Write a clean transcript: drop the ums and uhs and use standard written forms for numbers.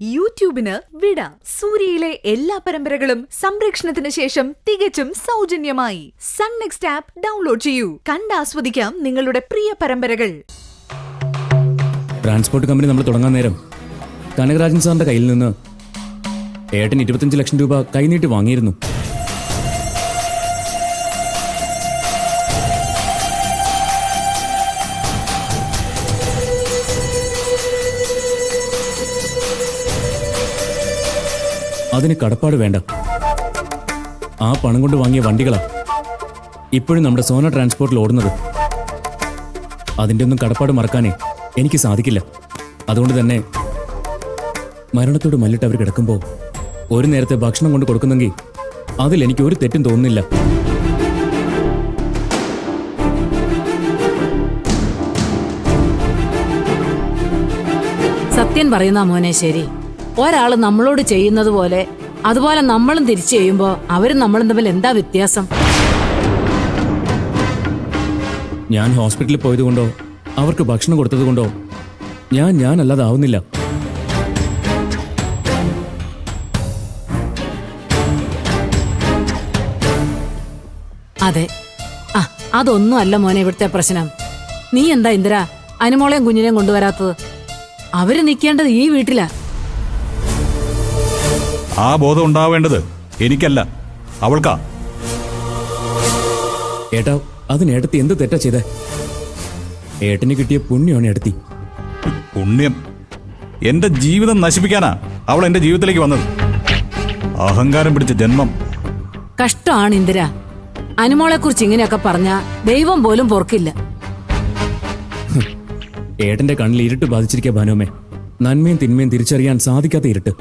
യൂട്യൂബിന് വിട. സൂര്യയിലെ എല്ലാ പരമ്പരകളും സംരക്ഷണത്തിന് ശേഷം തികച്ചും സൗജന്യമായി സൺ നെക്സ്റ്റ് ആപ്പ് ഡൗൺലോഡ് ചെയ്യൂ. കണ്ടാസ്വദിക്കാം നിങ്ങളുടെ പ്രിയ പരമ്പരകൾ. ട്രാൻസ്പോർട്ട് കമ്പനി നമ്മൾ തുടങ്ങാൻ നേരം കനകരാജൻ സാറിന്റെ കയ്യിൽ നിന്ന് ഏട്ടൻ 25 ലക്ഷം രൂപ കൈനീട്ടി വാങ്ങിയിരുന്നു. അതിന് കടപ്പാട് വേണ്ട. ആ പണം കൊണ്ട് വാങ്ങിയ വണ്ടികളാ ഇപ്പോഴും നമ്മുടെ സോന ട്രാൻസ്പോർട്ടിൽ ഓടുന്നത്. അതിൻ്റെ ഒന്നും കടപ്പാട് മറക്കാനേ എനിക്ക് സാധിക്കില്ല. അതുകൊണ്ട് തന്നെ മരണത്തോട് മല്ലിട്ട് അവർ കിടക്കുമ്പോൾ ഒരു നേരത്തെ ഭക്ഷണം കൊണ്ട് കൊടുക്കുന്നെങ്കിൽ അതിൽ എനിക്ക് ഒരു തെറ്റും തോന്നുന്നില്ല. സത്യം പറയുന്ന മോനെ ശരി. ഒരാള് നമ്മളോട് ചെയ്യുന്നത് പോലെ അതുപോലെ നമ്മളും തിരിച്ചു ചെയ്യുമ്പോ അവരും നമ്മളും തമ്മിൽ എന്താ വ്യത്യാസം? ഞാൻ ഹോസ്പിറ്റലിൽ പോയതുകൊണ്ടോ അവർക്ക് ഭക്ഷണം കൊടുത്തതുകൊണ്ടോ ഞാനല്ലാതെ ആവുന്നില്ല. അതെ, അതൊന്നും അല്ല മോനെ ഇവിടുത്തെ പ്രശ്നം. നീ എന്താ ഇന്ദിര അനുമോളെയും കുഞ്ഞിനെയും കൊണ്ടുവരാത്തത്? അവര് നിൽക്കേണ്ടത് ഈ വീട്ടിലാ. ആ ബോധം ഉണ്ടാവേണ്ടത് എനിക്കല്ല, അവൾക്കാ. ഏട്ടാ, അതിന് ഏട്ടത്തി എന്ത് തെറ്റാ ചെയ്തേ? ഏട്ടന് കിട്ടിയ പുണ്യമാണ് ഏട്ടത്തി. പുണ്യം? എന്റെ ജീവിതം നശിപ്പിക്കാനാ അവൾ എന്റെ ജീവിതത്തിലേക്ക് വന്നത്. അഹങ്കാരം പിടിച്ച ജന്മം. കഷ്ടമാണ് ഇന്ദിര. അനുമോളെ കുറിച്ച് ഇങ്ങനെയൊക്കെ പറഞ്ഞ ദൈവം പോലും പൊറുക്കില്ല. ഏട്ടന്റെ കണ്ണിൽ ഇരുട്ട് ബാധിച്ചിരിക്കുക ഭാനുമേ. നന്മയും തിന്മയും തിരിച്ചറിയാൻ സാധിക്കാത്ത ഇരുട്ട്.